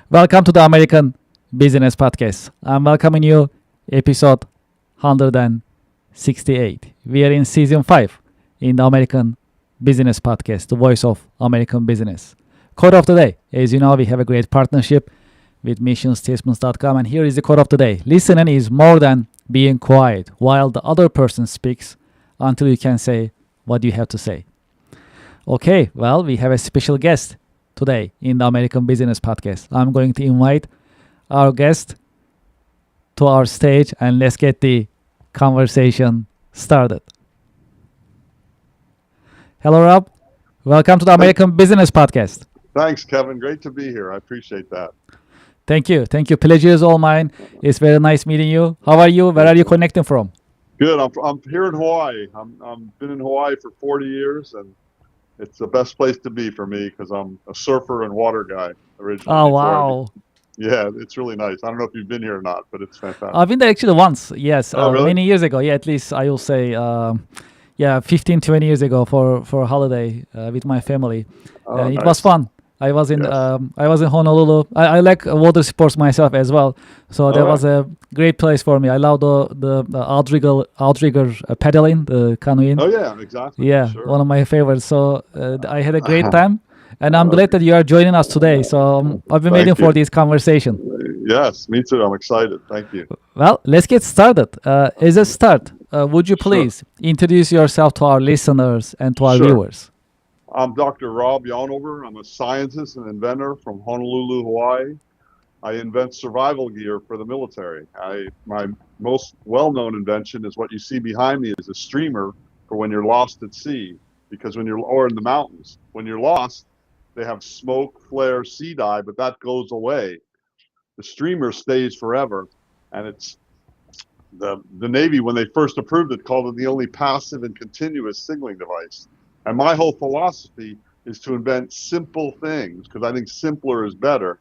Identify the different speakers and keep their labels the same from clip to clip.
Speaker 1: Welcome to the American Business Podcast. I'm welcoming you, episode 168. We are in season 5 in the American Business Podcast, the voice of American business. Quote of the day. As you know, we have a great partnership with missionstatements.com, and here is the quote of the day. Listening is more than being quiet while the other person speaks until you can say what you have to say. Okay, well, we have a special guest today in the American Business Podcast. I'm going to invite our guest to our stage and let's get the conversation started. Hello, Rob. Welcome to the American Business Podcast.
Speaker 2: Thanks, Kevin. Great to be here. I appreciate that.
Speaker 1: Thank you. Thank you. Pleasure is all mine. It's very nice meeting you. How are you? Where are you connecting from?
Speaker 2: Good. I'm here in Hawaii. I'm been in Hawaii for 40 years, and it's the best place to be for me because I'm a surfer and water guy originally.
Speaker 1: Oh, wow.
Speaker 2: Yeah, it's really nice. I don't know if you've been here or not, but it's fantastic.
Speaker 1: I've been there actually once. Yes.
Speaker 2: Oh, really?
Speaker 1: Many years ago. Yeah, at least I will say, 15, 20 years ago for a holiday with my family.
Speaker 2: Oh,
Speaker 1: It
Speaker 2: nice.
Speaker 1: was fun. I was in
Speaker 2: Yes.
Speaker 1: Honolulu. I like water sports myself as well, so that
Speaker 2: All
Speaker 1: was a great place for me. I love the outrigger paddling, the canoeing.
Speaker 2: Oh, yeah, exactly.
Speaker 1: Yeah,
Speaker 2: Sure.
Speaker 1: one of my favorites. So I had a great time, and I'm glad that you are joining us today. So I've been waiting
Speaker 2: Thank
Speaker 1: for
Speaker 2: you.
Speaker 1: this conversation.
Speaker 2: Yes, me too. I'm excited. Thank you.
Speaker 1: Well, let's get started. As a start, would you
Speaker 2: Sure.
Speaker 1: please introduce yourself to our listeners and to our
Speaker 2: Sure.
Speaker 1: viewers?
Speaker 2: I'm Dr. Rob Yonover. I'm a scientist and inventor from Honolulu, Hawaii. I invent survival gear for the military. My most well-known invention is what you see behind me is a streamer for when you're lost at sea, because or in the mountains, when you're lost, they have smoke, flare, sea dive, but that goes away. The streamer stays forever, and it's the Navy, when they first approved it, called it the only passive and continuous signaling device. And my whole philosophy is to invent simple things because I think simpler is better.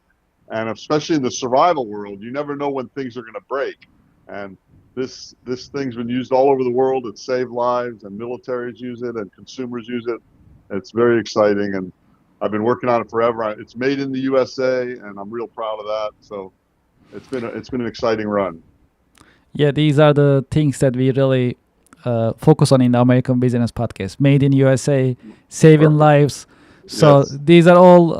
Speaker 2: And especially in the survival world, you never know when things are going to break. And this thing's been used all over the world. It saved lives, and militaries use it, and consumers use it. It's very exciting, and I've been working on it forever. It's made in the USA, and I'm real proud of that. So it's been an exciting run.
Speaker 1: Yeah, these are the things that we really focus on in the American Business Podcast. Made in USA, saving
Speaker 2: Perfect.
Speaker 1: lives. So
Speaker 2: Yes.
Speaker 1: these are all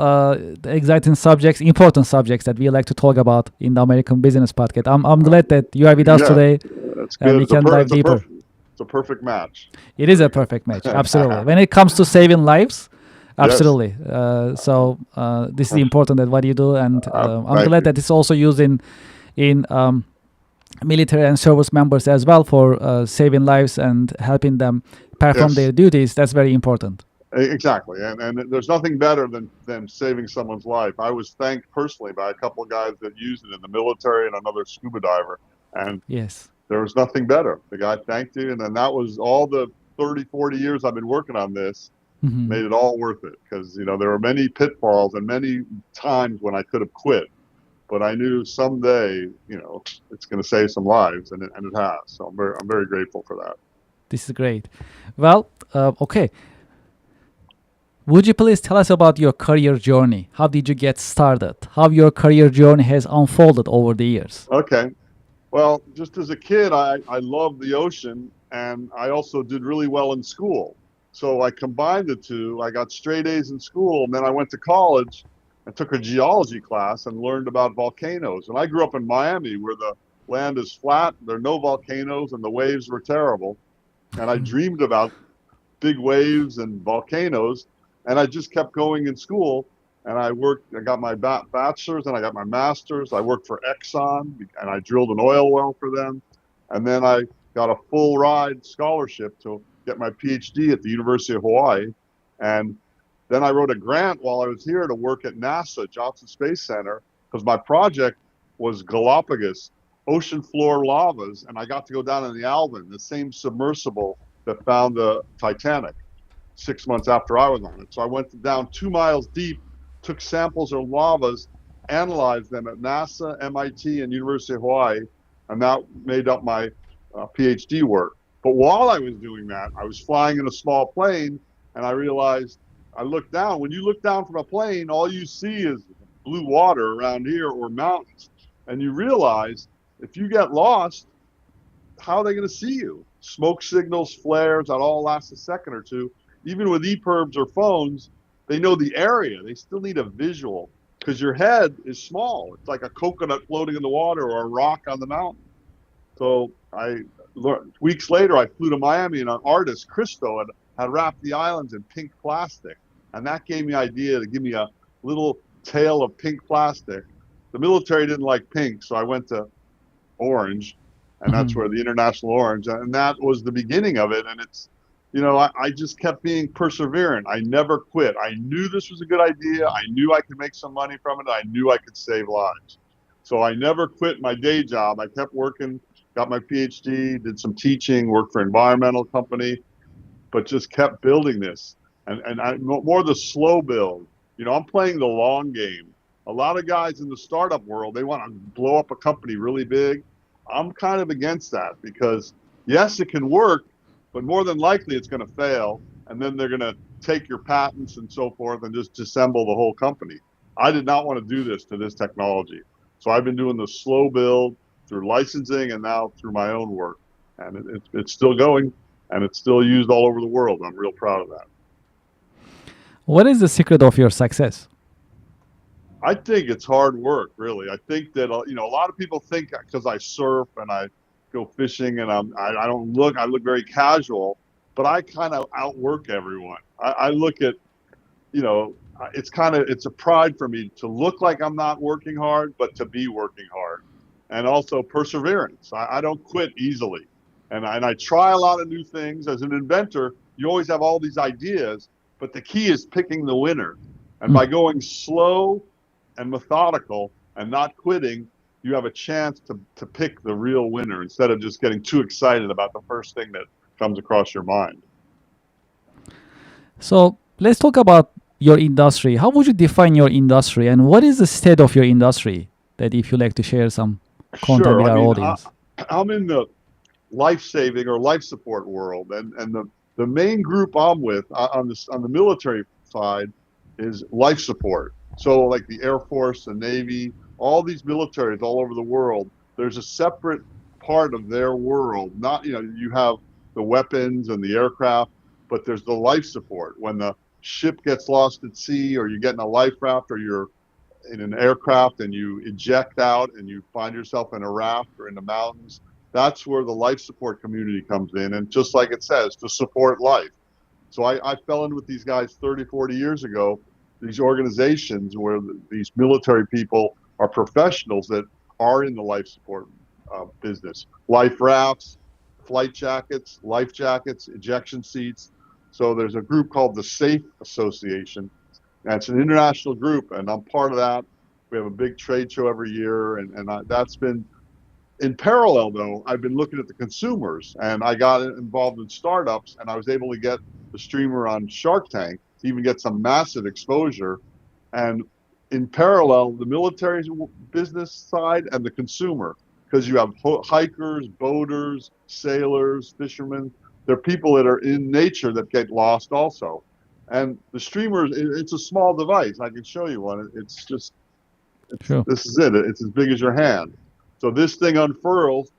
Speaker 1: exciting subjects, important subjects that we like to talk about in the American Business Podcast. I'm glad that you are with us
Speaker 2: Yeah.
Speaker 1: today,
Speaker 2: That's
Speaker 1: and
Speaker 2: good.
Speaker 1: we can dive deeper.
Speaker 2: It's a perfect match.
Speaker 1: It is a perfect match, absolutely. When it comes to saving lives, absolutely. This is important that what you do, and I'm
Speaker 2: Thank
Speaker 1: glad
Speaker 2: you.
Speaker 1: that it's also used in military and service members as well for saving lives and helping them perform
Speaker 2: Yes.
Speaker 1: their duties. That's very important.
Speaker 2: Exactly, and there's nothing better than saving someone's life. I was thanked personally by a couple of guys that used it in the military and another scuba diver, and
Speaker 1: Yes.
Speaker 2: there was nothing better. The guy thanked you, and then that was all the 30, 40 years I've been working on this
Speaker 1: Mhm.
Speaker 2: made it all worth it, because there were many pitfalls and many times when I could have quit, but I knew someday it's going to save some lives, and it has. So I'm very grateful for that.
Speaker 1: This is great. Well, okay. Would you please tell us about your career journey? How did you get started? How your career journey has unfolded over the years?
Speaker 2: Okay. Well, just as a kid, I loved the ocean, and I also did really well in school. So I combined the two. I got straight A's in school, and then I went to college and took a geology class and learned about volcanoes. And I grew up in Miami, where the land is flat, there are no volcanoes, and the waves were terrible. And I dreamed about big waves and volcanoes, and I just kept going in school. And I got my bachelor's and I got my master's. I worked for Exxon, and I drilled an oil well for them. And then I got a full ride scholarship to get my PhD at the University of Hawaii. And then I wrote a grant while I was here to work at NASA Johnson Space Center, because my project was Galapagos ocean floor lavas. And I got to go down in the Alvin, the same submersible that found the Titanic 6 months after I was on it. So I went down 2 miles deep, took samples of lavas, analyzed them at NASA, MIT, and University of Hawaii, and that made up my PhD work. But while I was doing that, I was flying in a small plane, and I realized, I looked down. When you look down from a plane, all you see is blue water around here or mountains. And you realize if you get lost, how are they going to see you? Smoke signals, flares, that all lasts a second or two. Even with EPIRBs or phones, they know the area. They still need a visual because your head is small. It's like a coconut floating in the water or a rock on the mountain. So I learned, weeks later, I flew to Miami and an artist, Cristo, had wrapped the islands in pink plastic. And that gave me an idea to give me a little tail of pink plastic. The military didn't like pink, so I went to orange, and that's
Speaker 1: Mhm.
Speaker 2: where the international orange, and that was the beginning of it. And it's, I just kept being perseverant. I never quit. I knew this was a good idea. I knew I could make some money from it. I knew I could save lives. So I never quit my day job. I kept working, got my PhD, did some teaching, worked for an environmental company, but just kept building this. And more the slow build. I'm playing the long game. A lot of guys in the startup world, they want to blow up a company really big. I'm kind of against that because yes, it can work, but more than likely it's going to fail. And then they're going to take your patents and so forth and just disassemble the whole company. I did not want to do this to this technology. So I've been doing the slow build through licensing and now through my own work. And it's still going and it's still used all over the world. I'm real proud of that.
Speaker 1: What is the secret of your success?
Speaker 2: I think it's hard work, really. I think that a lot of people think because I surf and I go fishing and I don't look, I look very casual, but I kind of outwork everyone. I look at, it's a pride for me to look like I'm not working hard, but to be working hard, and also perseverance. I don't quit easily, and I try a lot of new things. As an inventor, you always have all these ideas, but the key is picking the winner. And by
Speaker 1: Mm.
Speaker 2: going slow and methodical and not quitting, you have a chance to pick the real winner instead of just getting too excited about the first thing that comes across your mind.
Speaker 1: So let's talk about your industry. How would you define your industry, and what is the state of your industry? That if you like to share some content
Speaker 2: Sure.
Speaker 1: with
Speaker 2: I
Speaker 1: our
Speaker 2: mean,
Speaker 1: audience.
Speaker 2: I'm in the life saving or life support world, and the main group I'm with on the military side is life support. So like the Air Force, the Navy, all these militaries all over the world, there's a separate part of their world. Not, you have the weapons and the aircraft, but there's the life support. When the ship gets lost at sea, or you get in a life raft, or you're in an aircraft and you eject out and you find yourself in a raft or in the mountains, that's where the life support community comes in. And just like it says, to support life. So I fell in with these guys 30, 40 years ago, these organizations where these military people are professionals that are in the life support business. Life rafts, flight jackets, life jackets, ejection seats. So there's a group called the Safe Association, and it's an international group, and I'm part of that. We have a big trade show every year, and that's been in parallel. Though I've been looking at the consumers, and I got involved in startups, and I was able to get the streamer on Shark Tank to even get some massive exposure. And in parallel, the military business side and the consumer, because you have hikers, boaters, sailors, fishermen. They're people that are in nature that get lost also. And the streamer, it's a small device. I can show you one.
Speaker 1: Sure.
Speaker 2: This is it. It's as big as your hand. So this thing unfurls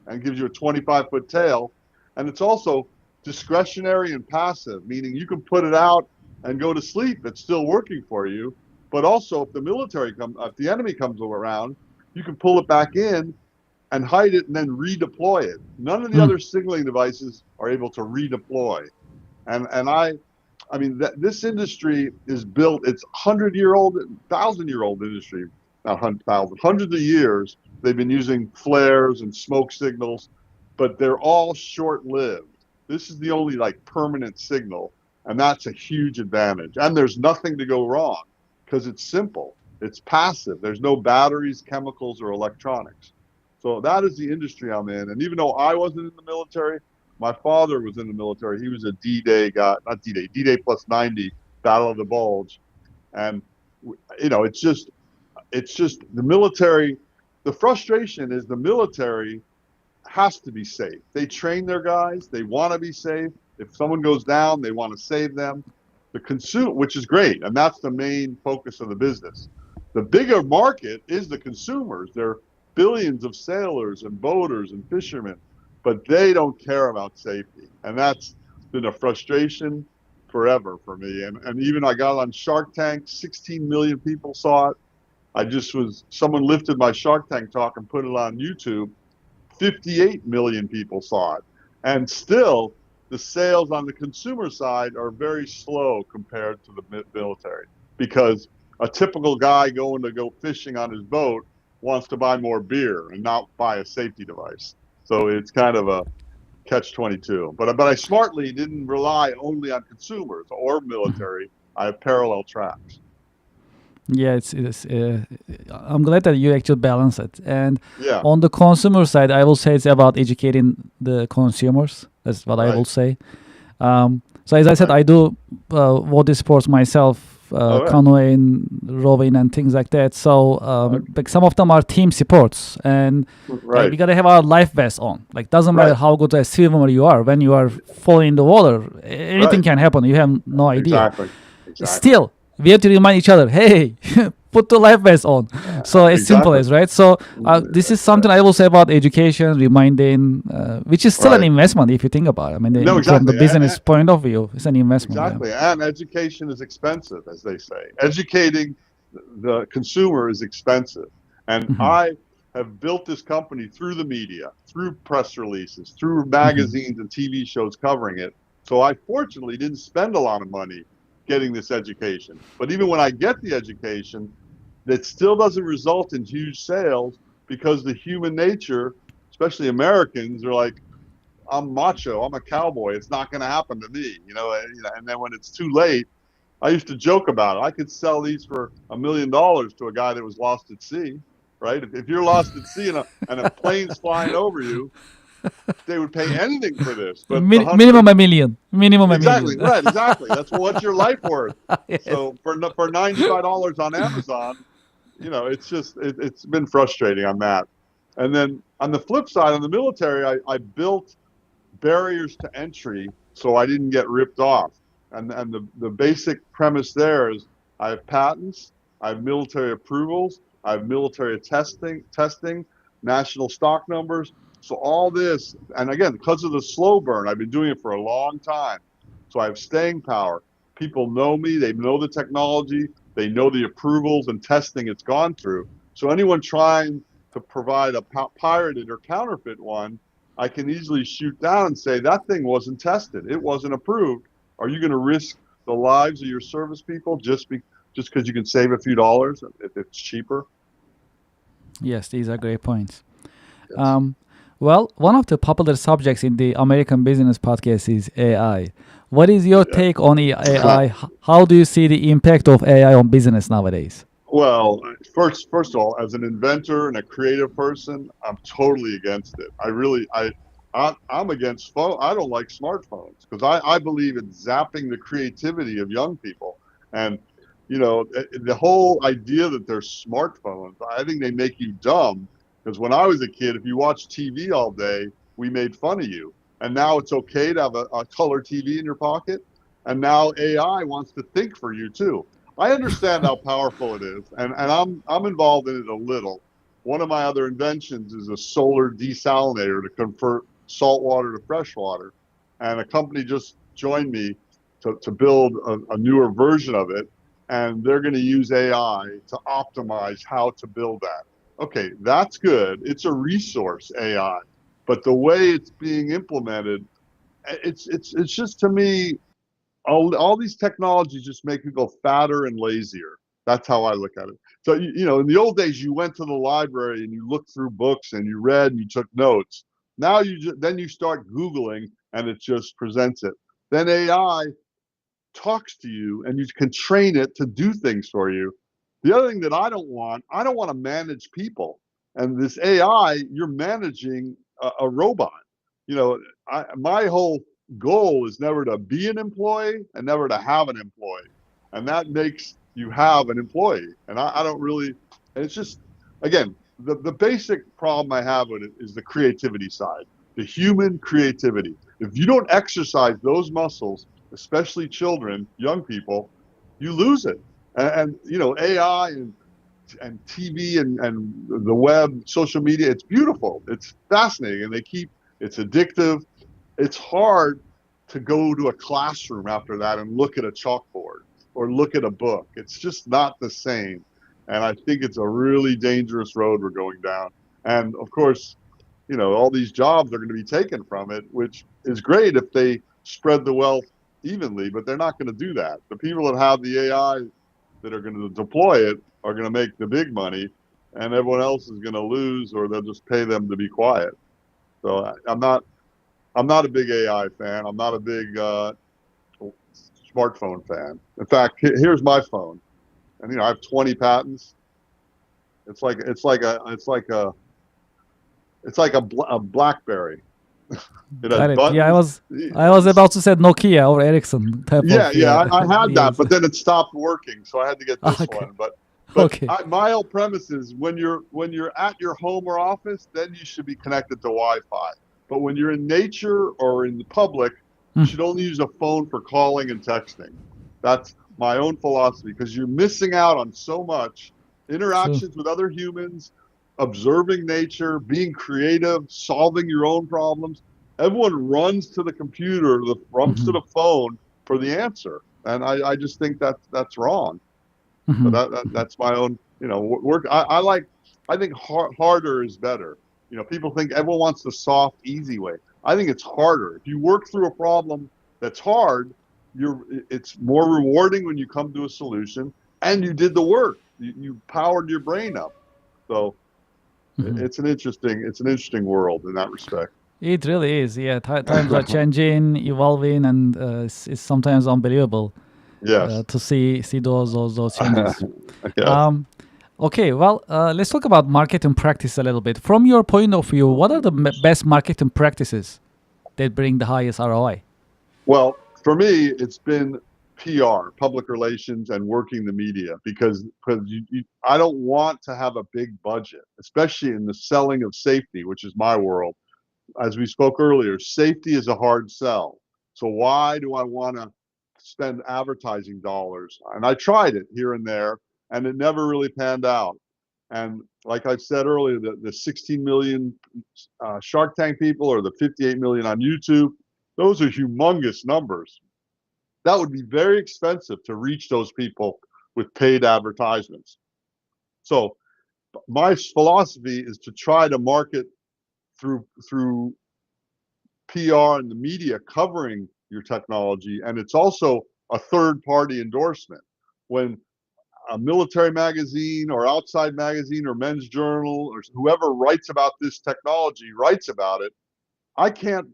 Speaker 2: and gives you a 25-foot tail. And it's also discretionary and passive, meaning you can put it out and go to sleep. It's still working for you. But also, if the enemy comes around, you can pull it back in and hide it and then redeploy it. None of the
Speaker 1: Mm.
Speaker 2: other signaling devices are able to redeploy. And I mean, this industry is built, it's 100-year-old, 1,000-year-old industry, not 100,000, hundreds of years. They've been using flares and smoke signals, but they're all short-lived. This is the only like permanent signal, and that's a huge advantage. And there's nothing to go wrong because it's simple. It's passive. There's no batteries, chemicals, or electronics. So that is the industry I'm in. And even though I wasn't in the military, my father was in the military. He was a D-Day guy, not D-Day, D-Day plus 90, Battle of the Bulge. And, it's just the military. The frustration is the military has to be safe. They train their guys. They want to be safe. If someone goes down, they want to save them. Which is great. And that's the main focus of the business. The bigger market is the consumers. They're billions of sailors and boaters and fishermen, but they don't care about safety. And that's been a frustration forever for me. And even I got on Shark Tank, 16 million people saw it. Someone lifted my Shark Tank talk and put it on YouTube. 58 million people saw it. And still, the sales on the consumer side are very slow compared to the military because a typical guy going to go fishing on his boat wants to buy more beer and not buy a safety device. So it's kind of a catch 22. But I smartly didn't rely only on consumers or
Speaker 1: Mhm.
Speaker 2: military. I have parallel tracks.
Speaker 1: Yeah, it's I'm glad that you actually balance it. And
Speaker 2: Yeah,
Speaker 1: on the consumer side, I will say it's about educating the consumers. That's what I will
Speaker 2: right,
Speaker 1: say. So as I said,
Speaker 2: right.
Speaker 1: I do water sports myself,
Speaker 2: Oh, right,
Speaker 1: canoeing, rowing, and things like that. So
Speaker 2: okay.
Speaker 1: like some of them are team sports, and like
Speaker 2: Right,
Speaker 1: we gotta have our life vest on. Like doesn't matter
Speaker 2: right,
Speaker 1: how good a swimmer you are, when you are falling in the water, anything
Speaker 2: right.
Speaker 1: can happen. You have no idea.
Speaker 2: Exactly, exactly.
Speaker 1: Still, we have to remind each other, hey, put the life vest on. So as simple
Speaker 2: Exactly.
Speaker 1: as, right? So this is something I will say about education, reminding, which is still an
Speaker 2: Right.
Speaker 1: investment if you think about it. I mean,
Speaker 2: No,
Speaker 1: from the
Speaker 2: exactly.
Speaker 1: business point of view, it's an investment. Yeah.
Speaker 2: Exactly. And education is expensive, as they say. Educating the consumer is expensive. And
Speaker 1: Hmm.
Speaker 2: I have built this company through the media, through press releases, through
Speaker 1: Hmm.
Speaker 2: magazines and TV shows covering it. So I fortunately didn't spend a lot of money getting this education. But even when I get the education, that still doesn't result in huge sales because the human nature, especially Americans, are like, I'm macho. I'm a cowboy. It's not going to happen to me, And then when it's too late, I used to joke about it. I could sell these for $1 million to a guy that was lost at sea, right? If you're lost at sea and a plane's flying over you, they would pay anything for this. But the
Speaker 1: Minimum
Speaker 2: husband,
Speaker 1: a million. Minimum a
Speaker 2: exactly
Speaker 1: million.
Speaker 2: right, exactly. That's what's your life worth.
Speaker 1: Yes.
Speaker 2: So for $95 on Amazon, it's been frustrating on that. And then on the flip side, on the military, I built barriers to entry so I didn't get ripped off. And the basic premise there is I have patents, I have military approvals, I have military testing, national stock numbers. So all this, and again, because of the slow burn, I've been doing it for a long time. So I have staying power. People know me, they know the technology, they know the approvals and testing it's gone through. So anyone trying to provide a pirated or counterfeit one, I can easily shoot down and say that thing wasn't tested. It wasn't approved. Are you going to risk the lives of your service people just because you can save a few dollars if it's cheaper?
Speaker 1: Yes, these are great points.
Speaker 2: Yes.
Speaker 1: Um, well, one of the popular subjects in the American Business Podcast is AI. What is your
Speaker 2: Yeah.
Speaker 1: take on AI? How do you see the impact of AI on business nowadays?
Speaker 2: Well, first of all, as an inventor and a creative person, I'm totally against it. I'm against phone. I don't like smartphones because I believe in zapping the creativity of young people. And the whole idea that they're smartphones, I think they make you dumb. Because when I was a kid, if you watched TV all day, we made fun of you. And now it's okay to have a color TV in your pocket. And now AI wants to think for you too. I understand how powerful it is, and I'm involved in it a little. One of my other inventions is a solar desalinator to convert salt water to fresh water, and a company just joined me to build a newer version of it, and they're going to use AI to optimize how to build that. Okay, that's good. It's a resource AI, but the way it's being implemented, it's just to me all these technologies just make people fatter and lazier. That's how I look at it. So in the old days, you went to the library and you looked through books and you read and you took notes. Now then you start Googling and it just presents it. Then AI talks to you and you can train it to do things for you. The other thing that I don't want to manage people. And this AI, you're managing a robot. My whole goal is never to be an employee and never to have an employee. And that makes you have an employee. And I don't really, and it's just, again, the basic problem I have with it is the creativity side, the human creativity. If you don't exercise those muscles, especially children, young people, you lose it. And AI and and TV and the web, social media. It's beautiful. It's fascinating, and it's addictive. It's hard to go to a classroom after that and look at a chalkboard or look at a book. It's just not the same. And I think it's a really dangerous road we're going down. And of course, all these jobs are going to be taken from it, which is great if they spread the wealth evenly, but they're not going to do that. The people that have the AI that are going to deploy it are going to make the big money, and everyone else is going to lose, or they'll just pay them to be quiet. So I'm not a big AI fan. I'm not a big smartphone fan. In fact, here's my phone, and I have 20 patents. It's like a BlackBerry. It has
Speaker 1: Got it. Yeah, I
Speaker 2: buttons.
Speaker 1: was I was about to say Nokia or Ericsson type
Speaker 2: Yeah,
Speaker 1: of
Speaker 2: yeah, I had that,
Speaker 1: yes.
Speaker 2: but then it stopped working, so I had to get this
Speaker 1: Okay.
Speaker 2: one. But
Speaker 1: Okay.
Speaker 2: my whole premise is when you're at your home or office, then you should be connected to Wi-Fi. But when you're in nature or in the public, you
Speaker 1: Hmm.
Speaker 2: should only use a phone for calling and texting. That's my own philosophy because you're missing out on so much
Speaker 1: True.
Speaker 2: interactions with other humans, observing nature, being creative, solving your own problems. Everyone runs to the computer, runs to
Speaker 1: Hmm.
Speaker 2: the phone for the answer, and I just think that's wrong. So
Speaker 1: Hmm.
Speaker 2: that's my own work. I think harder is better. People think everyone wants the soft, easy way. I think it's harder. If you work through a problem that's hard, it's more rewarding when you come to a solution and you did the work. You powered your brain up. So
Speaker 1: Hmm.
Speaker 2: it's an interesting world in that respect.
Speaker 1: It really is. Yeah, times are changing, evolving, and it's sometimes unbelievable
Speaker 2: Yes.
Speaker 1: to see those changes.
Speaker 2: Yes.
Speaker 1: Um, okay, well, let's talk about marketing practice a little bit. From your point of view, what are the best marketing practices that bring the highest ROI?
Speaker 2: Well, for me, it's been PR, public relations, and working the media because I don't want to have a big budget, especially in the selling of safety, which is my world. As we spoke earlier, safety is a hard sell. So why do I want to spend advertising dollars? And I tried it here and there, and it never really panned out. And like I said earlier, the 16 million Shark Tank people or the 58 million on YouTube, those are humongous numbers. That would be very expensive to reach those people with paid advertisements. So my philosophy is to try to market through PR and the media covering your technology, and it's also a third party endorsement. When a military magazine or outside magazine or men's journal or whoever writes about this technology writes about it,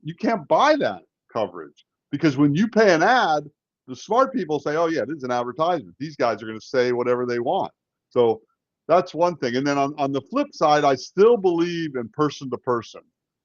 Speaker 2: you can't buy that coverage because when you pay an ad, the smart people say, oh yeah, this is an advertisement. These guys are going to say whatever they want. So that's one thing. And then on the flip side, I still believe in person to person.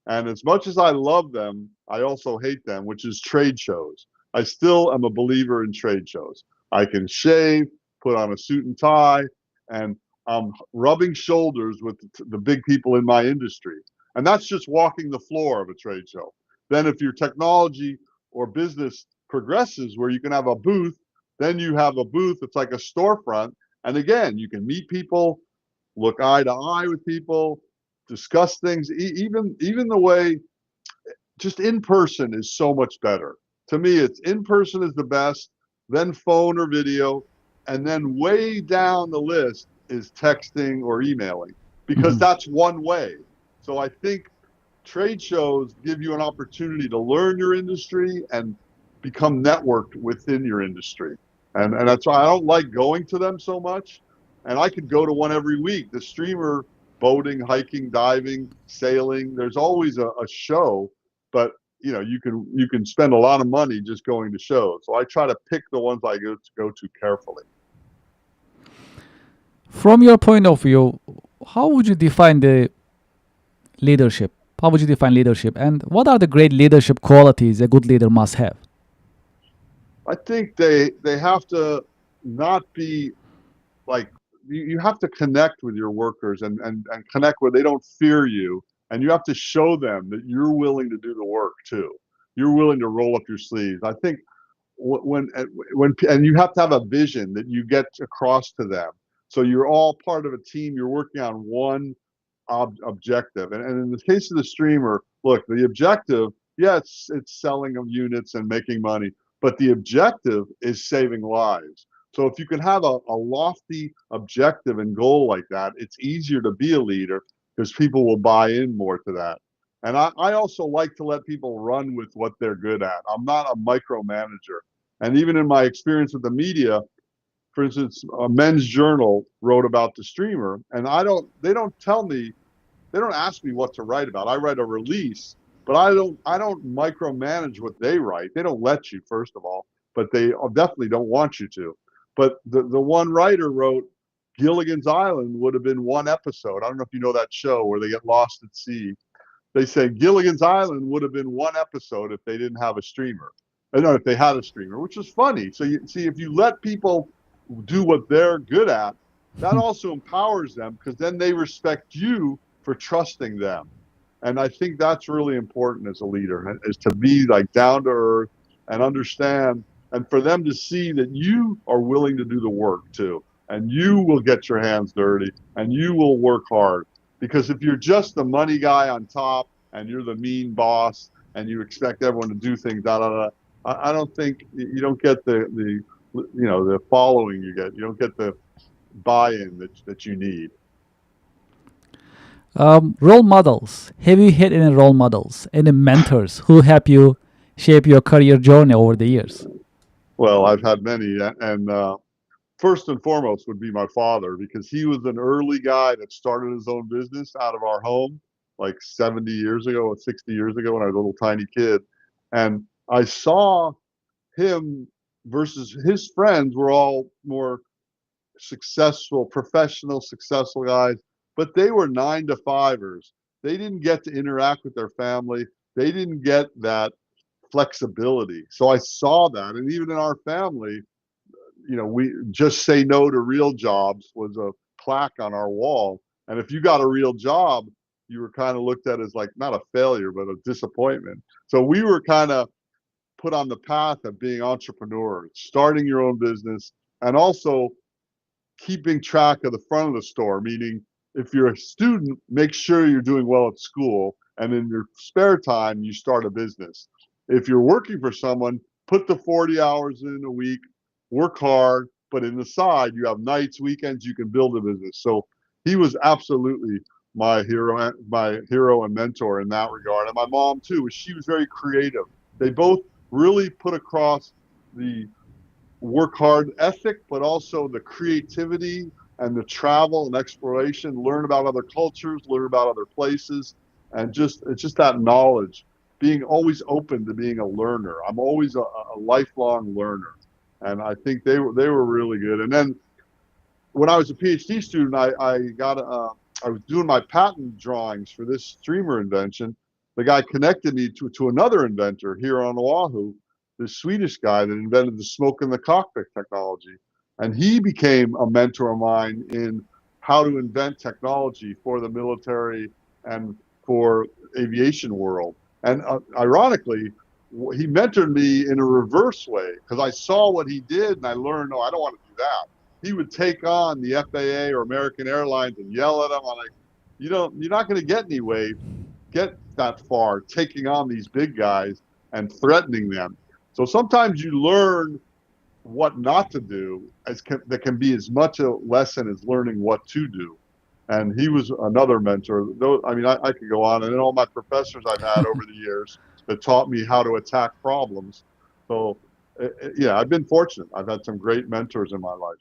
Speaker 2: And as much as I love them, I also hate them, which is trade shows. I still am a believer in trade shows. I can shave, put on a suit and tie, and I'm rubbing shoulders with the big people in my industry. And that's just walking the floor of a trade show. Then, if your technology or business progresses where you can have a booth, then you have a booth that's like a storefront. And again, you can meet people, look eye to eye with people, discuss things. Even the way just in person is so much better. To me, it's in person is the best, then phone or video, and then way down the list is texting or emailing because
Speaker 1: Hmm.
Speaker 2: that's one way. So I think trade shows give you an opportunity to learn your industry and become networked within your industry. And that's why I don't like going to them so much. And I could go to one every week. The streamer boating, hiking, diving, sailing, there's always a show, but you can spend a lot of money just going to shows. So I try to pick the ones I go to carefully.
Speaker 1: From your point of view, how would you define the leadership? How would you define leadership? And what are the great leadership qualities a good leader must have?
Speaker 2: I think they have to not be like you have to connect with your workers and connect where they don't fear you, and you have to show them that you're willing to do the work too. You're willing to roll up your sleeves. I think when and you have to have a vision that you get across to them. So you're all part of a team. You're working on one objective. And in the case of the streamer, look, the objective, yeah, it's selling of units and making money, but the objective is saving lives. So if you can have a lofty objective and goal like that, it's easier to be a leader because people will buy in more to that. And I also like to let people run with what they're good at. I'm not a micromanager. And even in my experience with the media, for instance, Men's Journal wrote about the streamer, and they don't tell me, they don't ask me what to write about. I write a release, but I don't micromanage what they write. They don't let you, first of all, but they definitely don't want you to. But the one writer wrote, Gilligan's Island would have been one episode. I don't know if you know that show where they get lost at sea. They say Gilligan's Island would have been one episode if they didn't have a streamer. No, if they had a streamer, which is funny. So you see, if you let people do what they're good at, that also empowers them because then they respect you for trusting them. And I think that's really important as a leader, is to be like down to earth and understand, and for them to see that you are willing to do the work too, and you will get your hands dirty and you will work hard. Because if you're just the money guy on top and you're the mean boss and you expect everyone to do things, I don't think you don't get the following you get. You don't get the buy-in that you need.
Speaker 1: Role models. Have you had any role models, any mentors who help you shape your career journey over the years?
Speaker 2: Well, I've had many, and first and foremost would be my father, because he was an early guy that started his own business out of our home like 70 years ago or 60 years ago when I was a little tiny kid. And I saw him versus his friends were all more successful, professional, successful guys, but they were 9 to 5ers. They didn't get to interact with their family. They didn't get that flexibility. So I saw that. And even in our family, we just say no to real jobs was a plaque on our wall. And if you got a real job, you were kind of looked at as like not a failure, but a disappointment. So we were kind of put on the path of being entrepreneurs, starting your own business, and also keeping track of the front of the store, meaning if you're a student, make sure you're doing well at school, and in your spare time, you start a business. If you're working for someone, put the 40 hours in a week, work hard, but in the side, you have nights, weekends, you can build a business. So he was absolutely my hero and mentor in that regard. And my mom too, she was very creative. They both really put across the work hard ethic, but also the creativity and the travel and exploration, learn about other cultures, learn about other places, and it's just that knowledge, being always open to being a learner. I'm always a lifelong learner, and I think they were really good. And then when I was a PhD student, I was doing my patent drawings for this streamer invention. The guy connected me to another inventor here on Oahu, this Swedish guy that invented the smoke in the cockpit technology. And he became a mentor of mine in how to invent technology for the military and for aviation world. And ironically, he mentored me in a reverse way because I saw what he did and I learned, no, I don't want to do that. He would take on the FAA or American Airlines and yell at them. I'm like, you're not going to get that far taking on these big guys and threatening them. So sometimes you learn what not to do that can be as much a lesson as learning what to do. And he was another mentor. I could go on, and then all my professors I've had over the years that taught me how to attack problems. So yeah, I've been fortunate. I've had some great mentors in my life.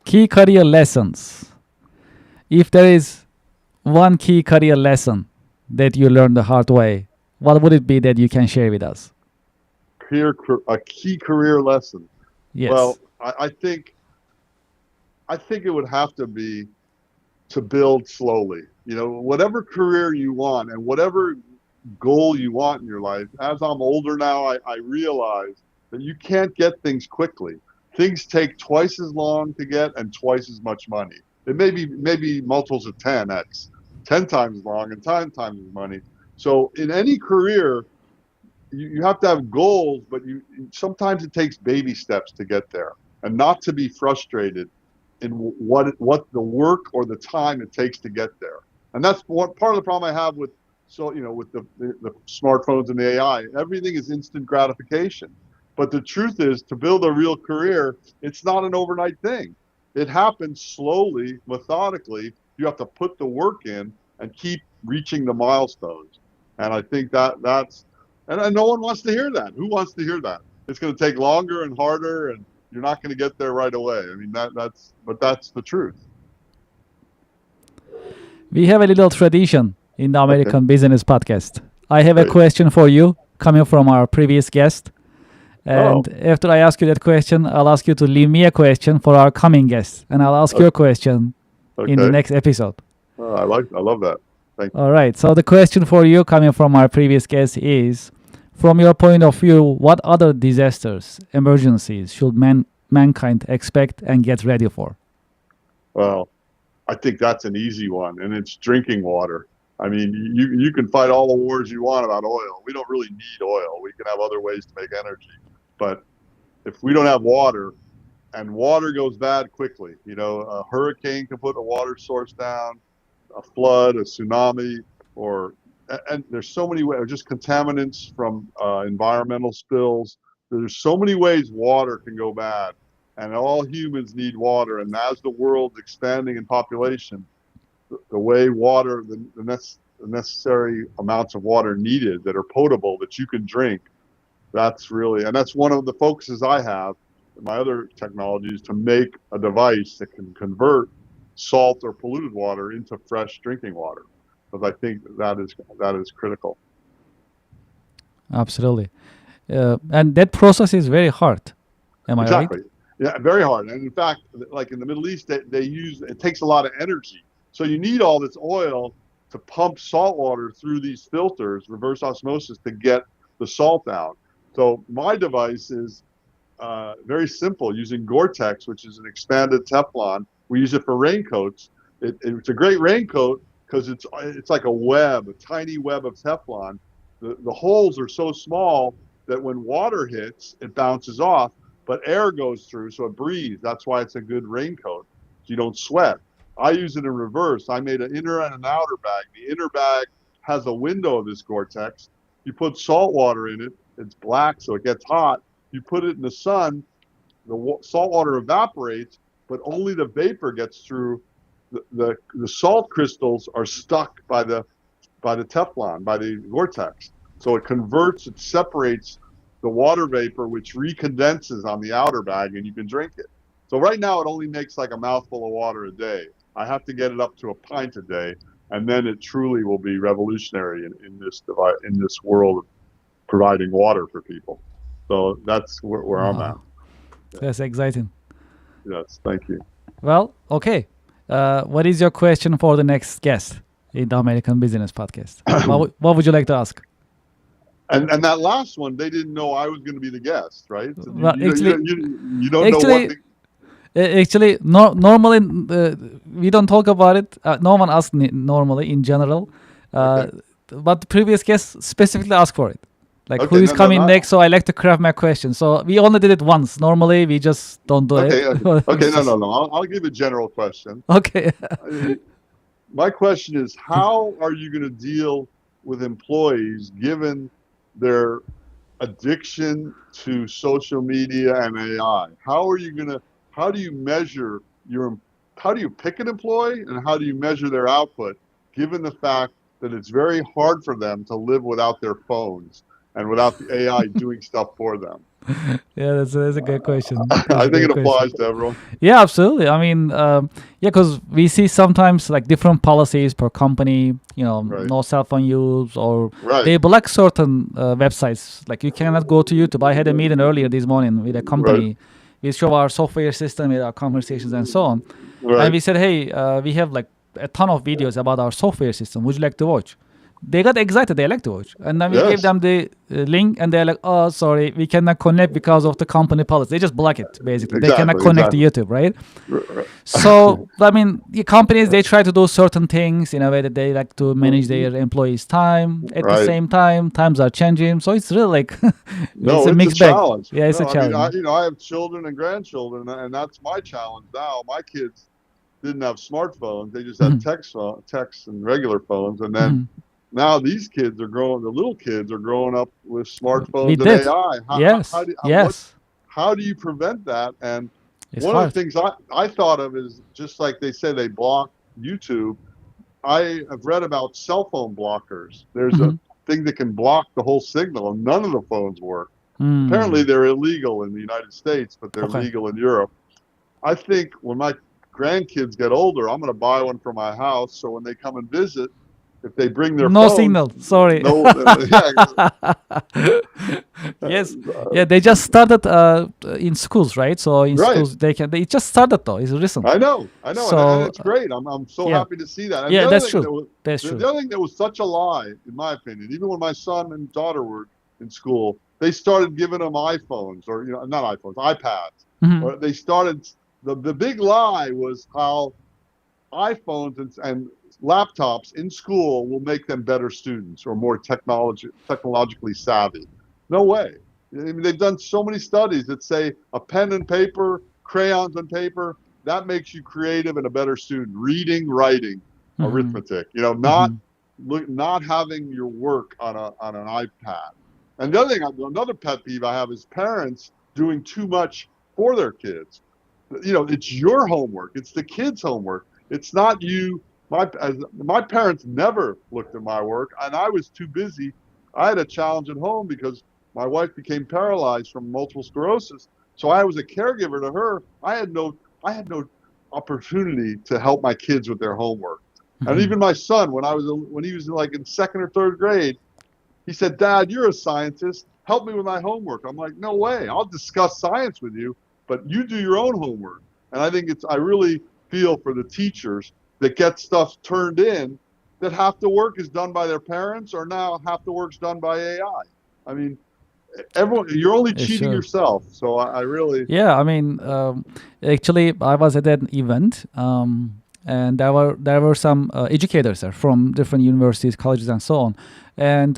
Speaker 1: Key career lessons. If there is one key career lesson that you learned the hard way, what would it be that you can share with us?
Speaker 2: A key career lesson.
Speaker 1: Yes.
Speaker 2: Well, I think it would have to be to build slowly. Whatever career you want and whatever goal you want in your life. As I'm older now, I realize that you can't get things quickly. Things take twice as long to get and twice as much money. It may be multiples of 10x, 10 times as long and 10 times as money. So in any career, you have to have goals, but sometimes it takes baby steps to get there, and not to be frustrated in what the work or the time it takes to get there. And that's one part of the problem I have with with the smartphones and the AI. Everything is instant gratification. But the truth is, to build a real career, it's not an overnight thing. It happens slowly, methodically. You have to put the work in and keep reaching the milestones. And I think and no one wants to hear that. Who wants to hear that? It's going to take longer and harder, and you're not going to get there right away. I mean, that's the truth.
Speaker 1: We have a little tradition in the American
Speaker 2: Okay,
Speaker 1: Business Podcast. I have a
Speaker 2: great.
Speaker 1: question for you coming from our previous guest. And
Speaker 2: Oh,
Speaker 1: after I ask you that question, I'll ask you to leave me a question for our coming guest. And I'll ask your question in the
Speaker 2: okay.
Speaker 1: next episode.
Speaker 2: I love that. Thank you.
Speaker 1: All right. So the question for you coming from our previous guest is, from your point of view, what other disasters, emergencies should mankind expect and get ready for?
Speaker 2: Well, I think that's an easy one, and it's drinking water. I mean, you can fight all the wars you want about oil. We don't really need oil. We can have other ways to make energy. But if we don't have water, and water goes bad quickly, a hurricane can put a water source down, a flood, a tsunami, and there's so many ways, just contaminants from environmental spills. There's so many ways water can go bad, and all humans need water. And as the world's expanding in population, the way water, the necessary amounts of water needed that are potable that you can drink, and that's one of the focuses I have in my other technologies, to make a device that can convert salt or polluted water into fresh drinking water, because I think that is critical.
Speaker 1: Absolutely. And that process is very hard. Am I right?
Speaker 2: Exactly. Yeah, very hard. And in fact, like in the Middle East, it takes a lot of energy. So you need all this oil to pump salt water through these filters, reverse osmosis, to get the salt out. So my device is very simple, using Gore-Tex, which is an expanded Teflon. We use it for raincoats. It's a great raincoat because it's like a web, a tiny web of Teflon. The holes are so small that when water hits, it bounces off, but air goes through, so it breathes. That's why it's a good raincoat. So you don't sweat. I use it in reverse. I made an inner and an outer bag. The inner bag has a window of this Gore-Tex. You put salt water in it. It's black, so it gets hot. You put it in the sun, the salt water evaporates, but only the vapor gets through. The salt crystals are stuck by the Teflon, by the Gore-Tex. So it separates the water vapor, which recondenses on the outer bag, and you can drink it. So right now it only makes like a mouthful of water a day. I have to get it up to a pint a day, and then it truly will be revolutionary in this world of providing water for people. So that's where I'm at.
Speaker 1: Wow, that's exciting.
Speaker 2: Yes, thank you.
Speaker 1: Well, okay. What is your question for the next guest in the American Business Podcast? What would you like to ask?
Speaker 2: And that last one, they didn't know I was going to be the guest, right? So
Speaker 1: Well, actually,
Speaker 2: you don't know
Speaker 1: actually, normally we don't talk about it. No one asks normally in general, uh,
Speaker 2: Okay.
Speaker 1: but the previous guest specifically asked for it. Like who
Speaker 2: Okay.
Speaker 1: is
Speaker 2: No, no,
Speaker 1: coming
Speaker 2: not
Speaker 1: next? So I like to craft my question. So we only did it once. Normally we just don't do it.
Speaker 2: okay. Okay. Okay.
Speaker 1: It's
Speaker 2: No, no,
Speaker 1: just-
Speaker 2: no. I'll give a general question.
Speaker 1: okay.
Speaker 2: My question is, how are you going to deal with employees given their addiction to social media and AI? How do you measure how do you pick an employee, and how do you measure their output given the fact that it's very hard for them to live without their phones and without the AI doing stuff for them?
Speaker 1: Yeah, that's a good question. That's
Speaker 2: I
Speaker 1: a
Speaker 2: think
Speaker 1: good
Speaker 2: it
Speaker 1: question.
Speaker 2: applies to everyone.
Speaker 1: Yeah, absolutely. I mean, yeah, because we see sometimes like different policies per company.
Speaker 2: Right.
Speaker 1: No cell phone use, or
Speaker 2: Right.
Speaker 1: they block certain websites. Like you cannot go to YouTube. I had a meeting earlier this morning with a company. We show our software system with our conversations and so on. And
Speaker 2: Right.
Speaker 1: we said, hey, we have like a ton of videos about our software system. Would you like to watch? they got excited. They like to watch. And then we gave
Speaker 2: Yes,
Speaker 1: them the link, and they're like, "Oh, sorry, we cannot connect because of the company policy." They just block it. Basically, they cannot
Speaker 2: exactly,
Speaker 1: connect to
Speaker 2: exactly.
Speaker 1: YouTube, right? So I mean, the companies they try to do certain things in a way that they like to manage their employees' time. At the
Speaker 2: Right.
Speaker 1: same time, times are changing, so it's really like it's
Speaker 2: No,
Speaker 1: a
Speaker 2: it's a
Speaker 1: mixed bag.
Speaker 2: challenge.
Speaker 1: Yeah, it's a
Speaker 2: No, I mean,
Speaker 1: challenge.
Speaker 2: I have children and grandchildren, and that's my challenge now. My kids didn't have smartphones; they just had
Speaker 1: Mhm,
Speaker 2: texts and regular phones. And then
Speaker 1: mhm.
Speaker 2: now these kids are growing. The little kids are growing up with smartphones
Speaker 1: With
Speaker 2: and
Speaker 1: that,
Speaker 2: AI.
Speaker 1: yes, yes,
Speaker 2: How do you prevent that? And
Speaker 1: it's
Speaker 2: one of the
Speaker 1: hard.
Speaker 2: things I thought of is just like they say they block YouTube. I have read about cell phone blockers. There's a
Speaker 1: Mhm.
Speaker 2: thing that can block the whole signal, and none of the phones work. Apparently,
Speaker 1: Mm.
Speaker 2: they're illegal in the United States, but they're
Speaker 1: Okay.
Speaker 2: legal in Europe. I think when my grandkids get older, I'm going to buy one for my house. So when they come and visit, if they bring their
Speaker 1: No
Speaker 2: phones,
Speaker 1: signal. Sorry.
Speaker 2: no, yeah,
Speaker 1: Yes. Yeah, they just started in schools, right? So in
Speaker 2: right.
Speaker 1: schools they can. They just started though. It's recent.
Speaker 2: I know, and
Speaker 1: So
Speaker 2: it's great. I'm so
Speaker 1: yeah,
Speaker 2: happy to see that. And
Speaker 1: yeah, that's true. That's true.
Speaker 2: the other thing that was such a lie, in my opinion, even when my son and daughter were in school, they started giving them iPhones or not iPhones, iPads,
Speaker 1: Hmm.
Speaker 2: or they started. The big lie was how iPhones and laptops in school will make them better students or more technologically savvy. No way. I mean, they've done so many studies that say a pen and paper, crayons and paper, that makes you creative and a better student. Reading, writing,
Speaker 1: Hmm.
Speaker 2: arithmetic.
Speaker 1: Hmm.
Speaker 2: Not having your work on an iPad. And the other thing, another pet peeve I have is parents doing too much for their kids. It's your homework. It's the kids' homework. It's not you. My parents never looked at my work, and I was too busy. I had a challenge at home because my wife became paralyzed from multiple sclerosis. So I was a caregiver to her. I had no opportunity to help my kids with their homework. And
Speaker 1: Hmm.
Speaker 2: even my son, when he was like in second or third grade, he said, "Dad, you're a scientist. Help me with my homework." I'm like, "No way. I'll discuss science with you, but you do your own homework." And I really feel for the teachers that get stuff turned in that half the work is done by their parents or now half the work's done by AI. I mean, you're only
Speaker 1: It's
Speaker 2: cheating
Speaker 1: true.
Speaker 2: yourself. So I really,
Speaker 1: Yeah, I mean, actually, I was at an event, and there were some educators there from different universities, colleges, and so on, and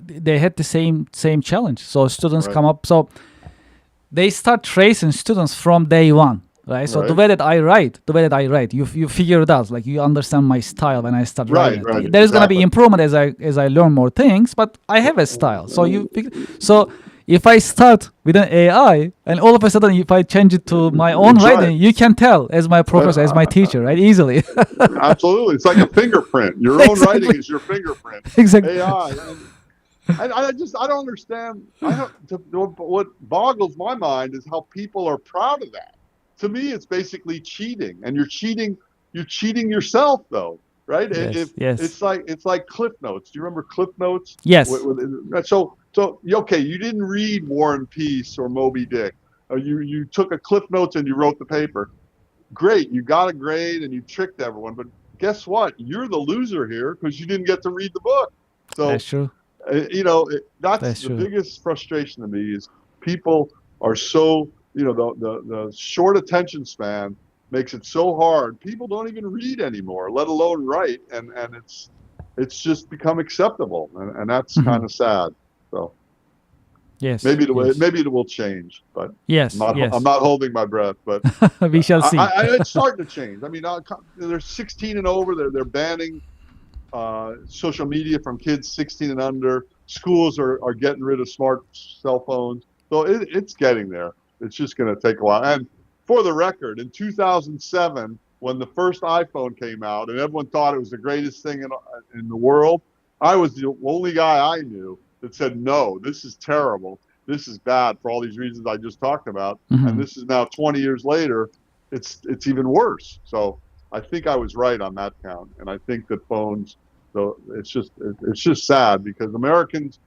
Speaker 1: they had the same challenge. So students
Speaker 2: right,
Speaker 1: come up, so they start tracing students from day one. Right, so the
Speaker 2: right,
Speaker 1: way that I write, you figure it out. Like you understand my style when I start writing
Speaker 2: right,
Speaker 1: it. There is gonna be
Speaker 2: exactly.
Speaker 1: improvement as I learn more things, but I have a style. So if I start with an AI and all of a sudden if I change it to my own
Speaker 2: That's right.
Speaker 1: writing, you can tell as my professor, as my
Speaker 2: Uh,
Speaker 1: teacher, right? Easily.
Speaker 2: Absolutely. It's like a fingerprint. Your own writing
Speaker 1: Exactly.
Speaker 2: is your fingerprint.
Speaker 1: Exactly.
Speaker 2: AI. I don't understand. What boggles my mind is how people are proud of that. To me, it's basically cheating, and you're cheating yourself, though, right? If
Speaker 1: Yes. Yes.
Speaker 2: it's like Cliff Notes. Do you remember Cliff Notes?
Speaker 1: Yes.
Speaker 2: Okay, you didn't read War and Peace or Moby Dick. You took a Cliff Notes and you wrote the paper. Great, you got a grade and you tricked everyone, but guess what? You're the loser here because you didn't get to read the book.
Speaker 1: That's
Speaker 2: So
Speaker 1: true.
Speaker 2: that's
Speaker 1: That's
Speaker 2: the
Speaker 1: true.
Speaker 2: biggest frustration to me is people are so the short attention span makes it so hard. People don't even read anymore, let alone write, and it's just become acceptable, and that's
Speaker 1: Mhm.
Speaker 2: kind of sad. So
Speaker 1: Yes. Yes.
Speaker 2: maybe it will change, but
Speaker 1: Yes.
Speaker 2: I'm
Speaker 1: Yes.
Speaker 2: not holding my breath. But
Speaker 1: We shall see.
Speaker 2: it's starting to change. I mean, they're 16 and over. They're banning social media from kids 16 and under. Schools are getting rid of smart cell phones. So it's getting there. It's just going to take a while. And for the record, in 2007, when the first iPhone came out and everyone thought it was the greatest thing in the world, I was the only guy I knew that said, no, this is terrible. This is bad for all these reasons I just talked about. And
Speaker 1: Hmm.
Speaker 2: this is now 20 years later. It's even worse. So I think I was right on that count. And I think that phones, so it's just sad because Americans,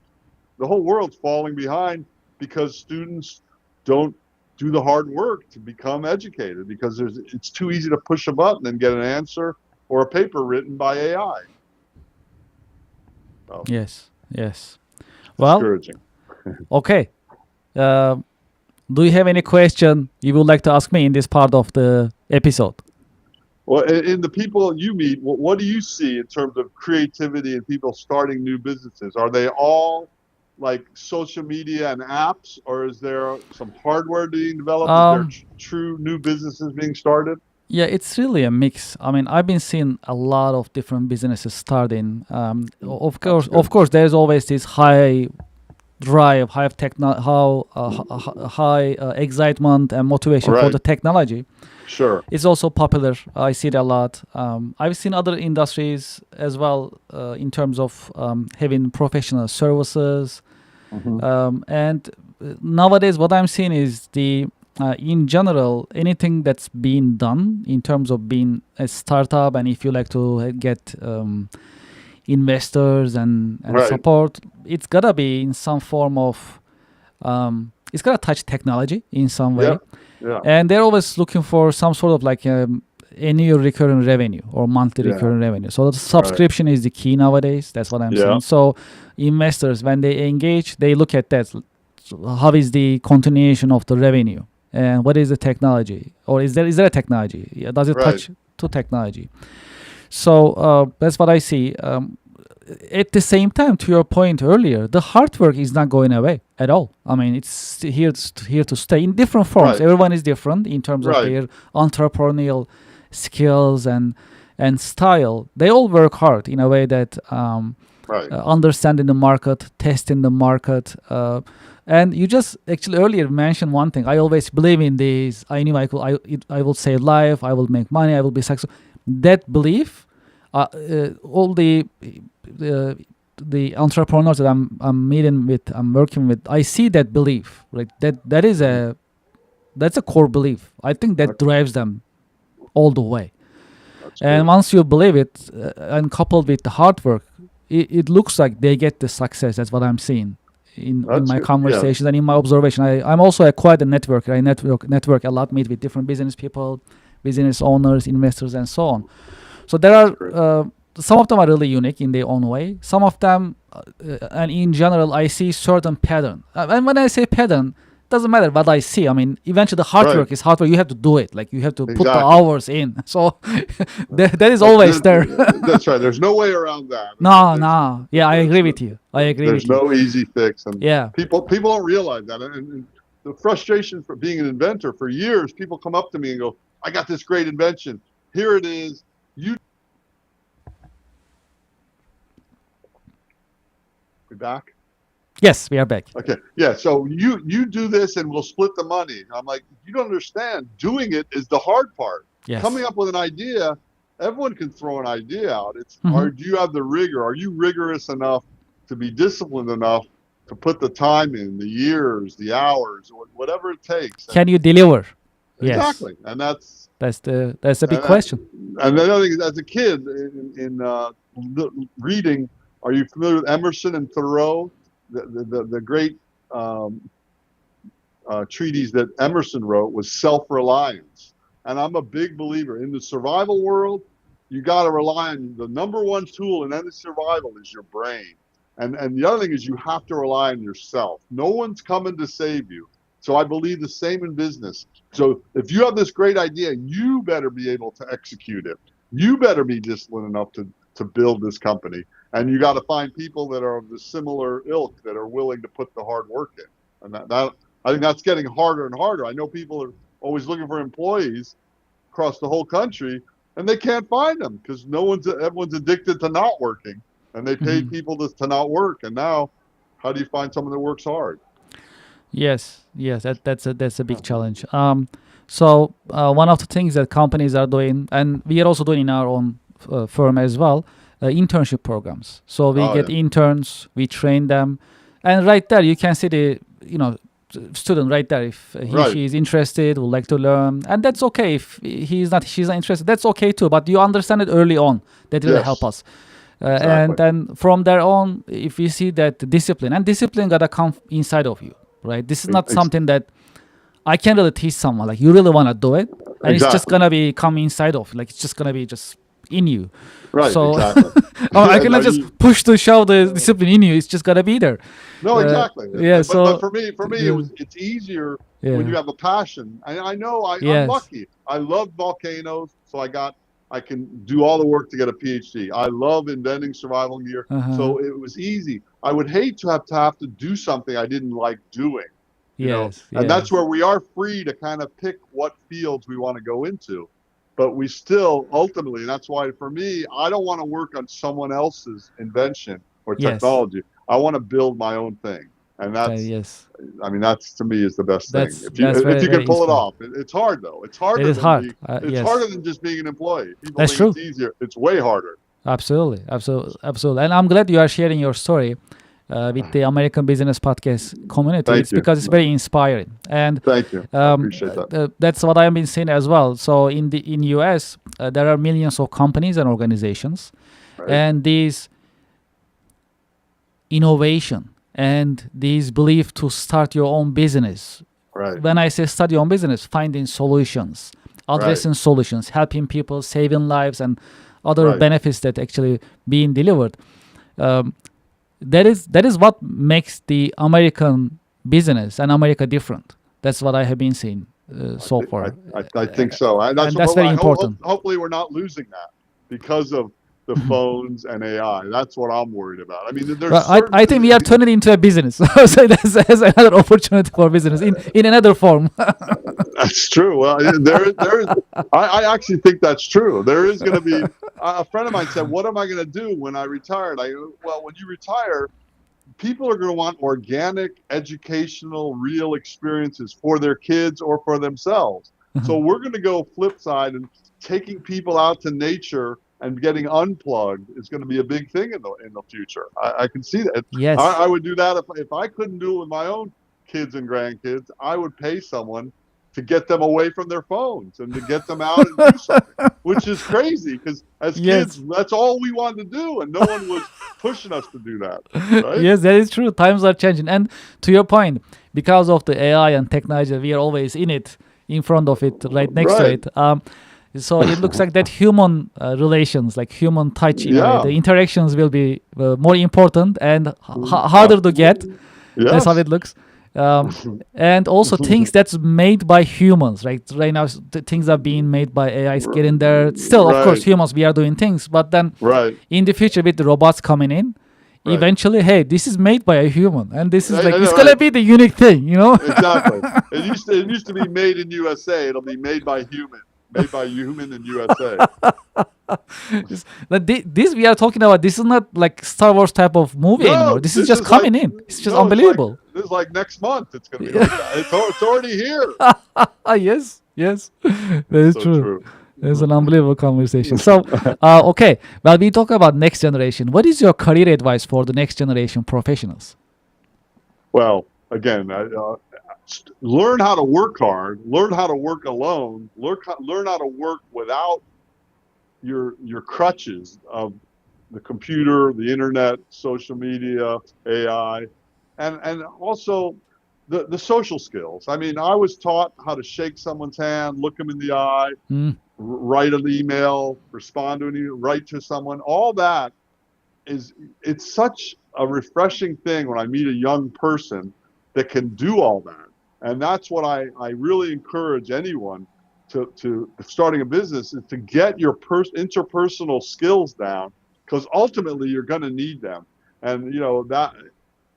Speaker 2: the whole world's falling behind because students don't do the hard work to become educated because it's too easy to push a button and get an answer or a paper written by AI. So,
Speaker 1: Yes. Well,
Speaker 2: discouraging.
Speaker 1: okay. Uh, do you have any question you would like to ask me in this part of the episode?
Speaker 2: Well, in the people you meet, what do you see in terms of creativity and people starting new businesses? Are they all like social media and apps, or is there some hardware being developed? Is there
Speaker 1: Um,
Speaker 2: true new businesses being started?
Speaker 1: yeah, it's really a mix. I mean, I've been seeing a lot of different businesses starting.
Speaker 2: That's
Speaker 1: Of
Speaker 2: good.
Speaker 1: course, there's always this high drive, high excitement and motivation for
Speaker 2: Right.
Speaker 1: the technology.
Speaker 2: Sure.
Speaker 1: It's also popular. I see it a lot. I've seen other industries as well in terms of having professional services.
Speaker 2: Hmm.
Speaker 1: And nowadays, what I'm seeing is in general, anything that's being done in terms of being a startup, and if you like to get investors and
Speaker 2: Right.
Speaker 1: support, it's gotta be in some form of it's gotta touch technology in some
Speaker 2: Yeah.
Speaker 1: way,
Speaker 2: Yeah.
Speaker 1: and they're always looking for some sort of like annual recurring revenue or monthly
Speaker 2: Yeah.
Speaker 1: recurring revenue. So the
Speaker 2: Right.
Speaker 1: subscription is the key nowadays. That's what I'm
Speaker 2: Yeah.
Speaker 1: seeing. So investors, when they engage, they look at that. So how is the continuation of the revenue, and what is the technology, or is there a technology? Yeah, does it
Speaker 2: Right.
Speaker 1: touch to technology? So that's what I see. At the same time, to your point earlier, the hard work is not going away at all. I mean, it's here to stay in different forms.
Speaker 2: Right.
Speaker 1: Everyone is different in terms of
Speaker 2: Right.
Speaker 1: their entrepreneurial skills and style. They all work hard in a way that
Speaker 2: Right.
Speaker 1: understanding the market, testing the market. And you just actually earlier mentioned one thing. I always believe in this. I knew I will save life. I will make money. I will be successful. That belief, all the entrepreneurs that I'm meeting with, I'm working with, I see that belief. Right. That's a core belief. I think that
Speaker 2: Okay.
Speaker 1: drives them all the way.
Speaker 2: That's
Speaker 1: And
Speaker 2: good.
Speaker 1: once you believe it, and coupled with the hard work, it looks like they get the success. That's what I'm seeing in
Speaker 2: That's
Speaker 1: my
Speaker 2: good. Yeah.
Speaker 1: conversations and in my observation. I'm also quite a networker. I network a lot, meet with different business people, business owners, investors, and so on. So there
Speaker 2: That's
Speaker 1: are
Speaker 2: great.
Speaker 1: some of them are really unique in their own way. Some of them, and in general, I see certain pattern. And when I say pattern, doesn't matter what I see. I mean, eventually the hard
Speaker 2: Right.
Speaker 1: work is hard work. You have to do it. Like you have to put the
Speaker 2: Exactly.
Speaker 1: hours in. So that is
Speaker 2: That's,
Speaker 1: always there.
Speaker 2: that's right. There's no way around that.
Speaker 1: No. Yeah, I agree
Speaker 2: There's,
Speaker 1: with you. I agree
Speaker 2: there's
Speaker 1: with you.
Speaker 2: no easy fix, and
Speaker 1: Yeah.
Speaker 2: people don't realize that. And the frustration for being an inventor for years, people come up to me and go, "I got this great invention. Here it is. You be back."
Speaker 1: Yes, we are back.
Speaker 2: Okay. Yeah. So you do this and we'll split the money. I'm like, you don't understand. Doing it is the hard part.
Speaker 1: Yes.
Speaker 2: Coming up with an idea, everyone can throw an idea out.
Speaker 1: Mhm.
Speaker 2: Do you have the rigor? Are you rigorous enough to be disciplined enough to put the time in, the years, the hours, whatever it takes?
Speaker 1: Can you deliver? Yes.
Speaker 2: Exactly. And that's
Speaker 1: That's the big
Speaker 2: and,
Speaker 1: question.
Speaker 2: and the other thing is, as a kid in reading, are you familiar with Emerson and Thoreau? The great treatise that Emerson wrote was self-reliance. And I'm a big believer in the survival world. You got to rely on the number one tool in any survival is your brain. And the other thing is you have to rely on yourself. No one's coming to save you. So I believe the same in business. So if you have this great idea, you better be able to execute it. You better be disciplined enough to build this company. And you got to find people that are of the similar ilk that are willing to put the hard work in. And that I think that's getting harder and harder. I know people are always looking for employees across the whole country, and they can't find them because everyone's addicted to not working, and they pay people to not work. And now, how do you find someone that works hard?
Speaker 1: Yes. That's a big challenge. So one of the things that companies are doing, and we are also doing in our own firm as well, internship programs. So we
Speaker 2: Oh
Speaker 1: get
Speaker 2: yeah,
Speaker 1: interns, we train them, and right there you can see the student right there. If
Speaker 2: right,
Speaker 1: she is interested, would like to learn, and that's okay. If she's not interested, that's okay too. But you understand it early on. That really help
Speaker 2: yes,
Speaker 1: us. And
Speaker 2: exactly,
Speaker 1: then from there on, if we see that discipline gotta come inside of you, right? This is not something that I can really teach someone. Like you really wanna do it, and it's just
Speaker 2: exactly,
Speaker 1: gonna be come inside of. Like it's just gonna be just in you.
Speaker 2: Right,
Speaker 1: So
Speaker 2: exactly.
Speaker 1: I
Speaker 2: Yeah, no,
Speaker 1: cannot just push to shove the discipline in you. It's just gotta be there.
Speaker 2: no, exactly.
Speaker 1: Yeah.
Speaker 2: But
Speaker 1: So
Speaker 2: for me,
Speaker 1: yeah,
Speaker 2: it's easier when
Speaker 1: yeah.
Speaker 2: you have a passion. I know I'm
Speaker 1: Yes.
Speaker 2: lucky. I love volcanoes, so I can do all the work to get a PhD. I love inventing survival gear,
Speaker 1: Uh-huh.
Speaker 2: so it was easy. I would hate to have to do something I didn't like doing,
Speaker 1: Yes.
Speaker 2: and that's
Speaker 1: Yes.
Speaker 2: where we are free to kind of pick what fields we want to go into. But we still ultimately, and that's why for me, I don't want to work on someone else's invention or
Speaker 1: Yes.
Speaker 2: technology. I want to build my own thing, and
Speaker 1: Yes.
Speaker 2: I mean, that's to me is the best thing.
Speaker 1: That's
Speaker 2: If
Speaker 1: very
Speaker 2: you can
Speaker 1: very
Speaker 2: pull it
Speaker 1: inspiring.
Speaker 2: off, it's hard though.
Speaker 1: It is hard.
Speaker 2: It's
Speaker 1: Yes.
Speaker 2: harder than just being an employee. People
Speaker 1: That's
Speaker 2: think it's
Speaker 1: true.
Speaker 2: easier. It's way harder.
Speaker 1: Absolutely, absolutely, absolutely. And I'm glad you are sharing your story with the American Business Podcast community.
Speaker 2: Thank
Speaker 1: It's
Speaker 2: you,
Speaker 1: because it's very inspiring, and
Speaker 2: thank you. I appreciate that.
Speaker 1: that's what I've been seeing as well. So in US, there are millions of companies and organizations,
Speaker 2: Right,
Speaker 1: and these innovation and these belief to start your own business.
Speaker 2: right,
Speaker 1: When I say start your own business, finding solutions,
Speaker 2: right,
Speaker 1: addressing solutions, helping people, saving lives, and other
Speaker 2: right.
Speaker 1: benefits that actually being delivered. Um, that is what makes the American business and America different. That's what I have been seeing so far,
Speaker 2: I think so. And that's
Speaker 1: and that's very important.
Speaker 2: hopefully we're not losing that because of the phones and AI. That's what I'm worried about. I mean, there's
Speaker 1: Well,
Speaker 2: certain
Speaker 1: I think we are turning it into a business. So that's another opportunity for business in another form.
Speaker 2: that's true. Well, there is. I actually think that's true. There is going to be a friend of mine said, "What am I going to do when I retire?" And I go, well, when you retire, people are going to want organic, educational, real experiences for their kids or for themselves. So we're going to go flip side, and taking people out to nature and getting unplugged is going to be a big thing in the future. I can see that.
Speaker 1: Yes.
Speaker 2: I would do that if I couldn't do it with my own kids and grandkids. I would pay someone to get them away from their phones and to get them out and do something, which is crazy because as kids,
Speaker 1: Yes.
Speaker 2: that's all we wanted to do, and no one was pushing us to do that, right?
Speaker 1: Yes, that is true. Times are changing. And to your point, because of the AI and technology, we are always in it, in front of it, right next to
Speaker 2: Right.
Speaker 1: it. So it looks like that human relations, like human touch in a way,
Speaker 2: Yeah.
Speaker 1: the interactions will be more important and
Speaker 2: Uh,
Speaker 1: harder to get. That's how
Speaker 2: yes.
Speaker 1: it looks. Um, and also things that's made by humans, right? Right now, things are being made by AI. It's getting there. Still, of course,
Speaker 2: Right.
Speaker 1: humans, we are doing things. But then
Speaker 2: Right.
Speaker 1: in the future, with the robots coming in,
Speaker 2: Right.
Speaker 1: eventually, hey, this is made by a human. And this is like,
Speaker 2: I
Speaker 1: it's
Speaker 2: know,
Speaker 1: going to
Speaker 2: right.
Speaker 1: be the unique thing, you know?
Speaker 2: Exactly. It used to be made in USA. It'll be made by human. Made by human in USA.
Speaker 1: This we are talking about, this is not like Star Wars type of movie anymore.
Speaker 2: No,
Speaker 1: This is
Speaker 2: this
Speaker 1: just
Speaker 2: is like
Speaker 1: coming in. It's just
Speaker 2: no,
Speaker 1: unbelievable.
Speaker 2: this is like next month. It's going to be like that. It's already here.
Speaker 1: Yes, yes, that is
Speaker 2: So
Speaker 1: true.
Speaker 2: true.
Speaker 1: It's an unbelievable conversation. So, okay, well, we talk about next generation. What is your career advice for the next generation professionals?
Speaker 2: Well, again, learn how to work hard. Learn how to work alone. Learn how to work without your crutches of the computer, the internet, social media, AI, and also the social skills. I mean, I was taught how to shake someone's hand, look them in the eye,
Speaker 1: Mm,
Speaker 2: write an email, respond to an email, write to someone. All that is it's such a refreshing thing when I meet a young person that can do all that. And that's what I really encourage anyone to starting a business is to get your interpersonal skills down because ultimately you're going to need them. And that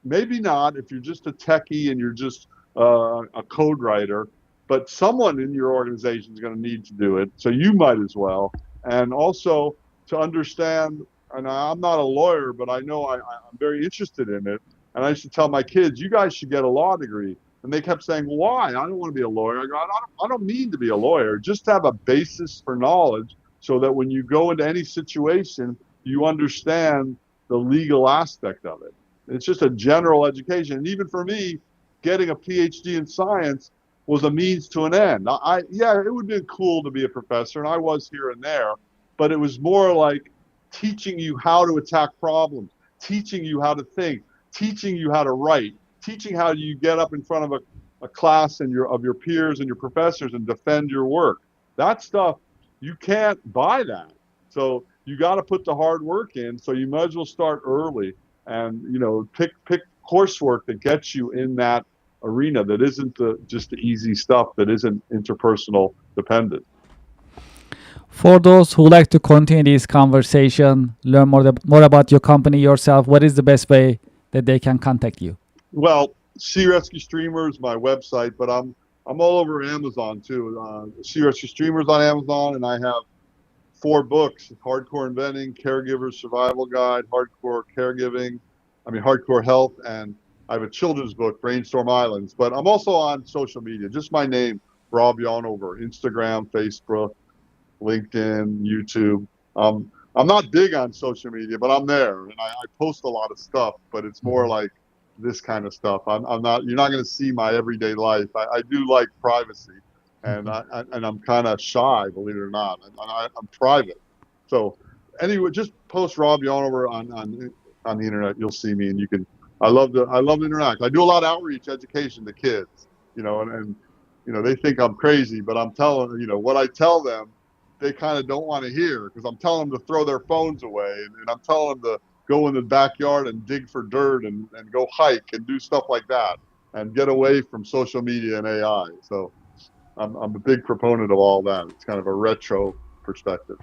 Speaker 2: maybe not if you're just a techie and you're just a code writer, but someone in your organization is going to need to do it. So you might as well. And also to understand, and I'm not a lawyer, but I know I'm very interested in it. And I used to tell my kids, you guys should get a law degree. And they kept saying, why? I don't want to be a lawyer. I go, I don't mean to be a lawyer. Just have a basis for knowledge so that when you go into any situation, you understand the legal aspect of it. It's just a general education. And even for me, getting a PhD in science was a means to an end. Yeah, it would have been cool to be a professor, and I was here and there, but it was more like teaching you how to attack problems, teaching you how to think, teaching you how to write, teaching how you get up in front of a class and of your peers and your professors and defend your work. That stuff, you can't buy that. So you got to put the hard work in. So you might as well start early and, pick coursework that gets you in that arena that isn't just the easy stuff that isn't interpersonal dependent.
Speaker 1: For those who like to continue this conversation, learn more about your company yourself, what is the best way that they can contact you?
Speaker 2: Well, Sea Rescue Streamer is my website, but I'm all over Amazon too. Sea Rescue Streamers on Amazon, and I have 4 books: Hardcore Inventing, Caregiver Survival Guide, Hardcore Health, and I have a children's book, Brainstorm Islands. But I'm also on social media, just my name, Rob Yonover, Instagram, Facebook, LinkedIn, YouTube. I'm not big on social media, but I'm there, and I post a lot of stuff, but it's more like this kind of stuff. I'm not. You're not going to see my everyday life. I do like privacy, and I'm kind of shy, believe it or not. I'm private. So anyway, just post Rob Yonover on the internet. You'll see me, and you can. I love to interact. I do a lot of outreach education to kids, and they think I'm crazy, but I'm telling what I tell them, they kind of don't want to hear, because I'm telling them to throw their phones away, and I'm telling them to go in the backyard and dig for dirt and go hike and do stuff like that and get away from social media and AI. So I'm a big proponent of all that. It's kind of a retro perspective.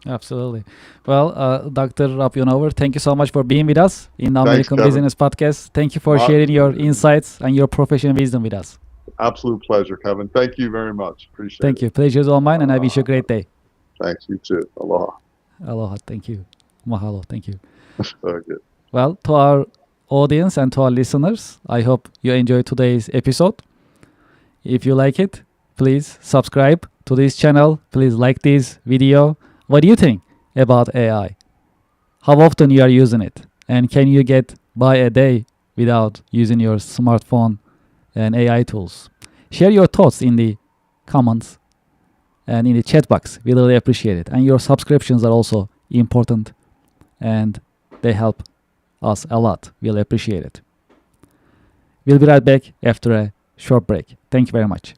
Speaker 1: Absolutely. Well, Dr. Rapionover, thank you so much for being with us in the American
Speaker 2: Kevin.
Speaker 1: Business Podcast. Thank you for sharing your insights and your professional wisdom with us.
Speaker 2: Absolute pleasure, Kevin. Thank you very much. Appreciate it.
Speaker 1: Thank you. Pleasure's all mine, and I wish you a great day.
Speaker 2: Thanks. You too. Aloha.
Speaker 1: Aloha. Thank you. Mahalo. Thank you.
Speaker 2: Very good.
Speaker 1: Well, to our audience and to our listeners, I hope you enjoyed today's episode. If you like it, please subscribe to this channel. Please like this video. What do you think about AI? How often you are using it? And can you get by a day without using your smartphone and AI tools? Share your thoughts in the comments and in the chat box. We really appreciate it. And your subscriptions are also important, and they help us a lot. We'll appreciate it. We'll be right back after a short break. Thank you very much.